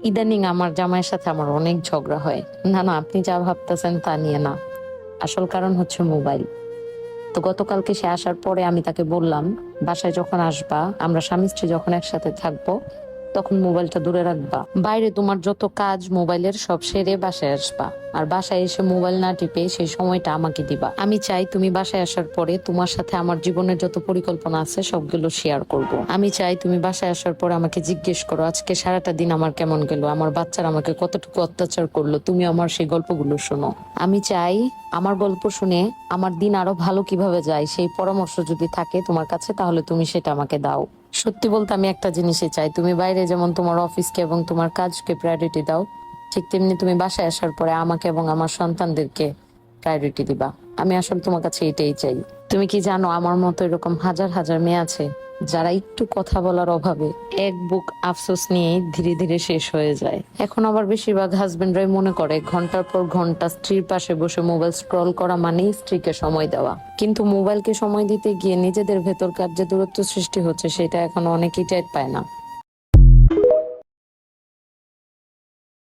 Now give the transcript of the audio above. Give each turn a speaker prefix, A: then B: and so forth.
A: ইদানিং আমার জামাইয়ের সাথে আমার অনেক ঝগড়া হয়। না না, আপনি যা ভাবতেছেন তা নিয়ে না। আসল কারণ হচ্ছে মোবাইল। তো গতকালকে সে আসার পরে আমি তাকে বললাম, বাসায় যখন আসবা, আমরা স্বামী স্ত্রী যখন একসাথে থাকবো, তখন মোবাইলটা দূরে রাখবা। বাইরে তোমার যত কাজ মোবাইলের সব সেরে বাসায় আসবা। আর বাসায় এসে মোবাইল না টিপে সেই সময়টা আমাকে দিবা। আমি চাই তুমি বাসায় আসার পরে তোমার সাথে আমার জীবনের যত পরিকল্পনা আছে সবগুলো শেয়ার করব। আমি চাই তুমি বাসায় আসার পর আমাকে জিজ্ঞেস করো আজকে সারাটা দিন আমার কেমন গেল, আমার বাচ্চারা আমাকে কতটুকু অত্যাচার করলো, তুমি আমার সেই গল্পগুলো শোনো। আমি চাই আমার গল্প শুনে আমার দিন আরো ভালো কিভাবে যায় সেই পরামর্শ যদি থাকে তোমার কাছে, তাহলে তুমি সেটা আমাকে দাও। সত্যি বলতে আমি একটা জিনিসই চাই, তুমি বাইরে যেমন তোমার অফিসকে এবং তোমার কাজকে প্রায়োরিটি দাও, ঠিক তেমনি তুমি বাসায় আসার পরে আমাকে এবং আমার সন্তানদেরকে প্রায়োরিটি দিবা। আমি আসলে তোমার কাছে এটাই চাই। তুমি কি জানো, আমার মতো এরকম হাজার হাজার মেয়ে আছে যারা একটু কথা বলার অভাবে এক বুক আফসোস নিয়েই ধীরে ধীরে শেষ হয়ে যায়। এখন আবার বেশিরভাগ হাজবেন্ডরাই মনে করে ঘন্টার পর ঘন্টা স্ত্রীর পাশে বসে মোবাইল স্ক্রল করা মানেই স্ত্রীকে সময় দেওয়া। কিন্তু মোবাইলকে সময় দিতে গিয়ে নিজেদের ভেতরকার যে দূরত্ব সৃষ্টি হচ্ছে সেটা এখন অনেকেই টের পায় না।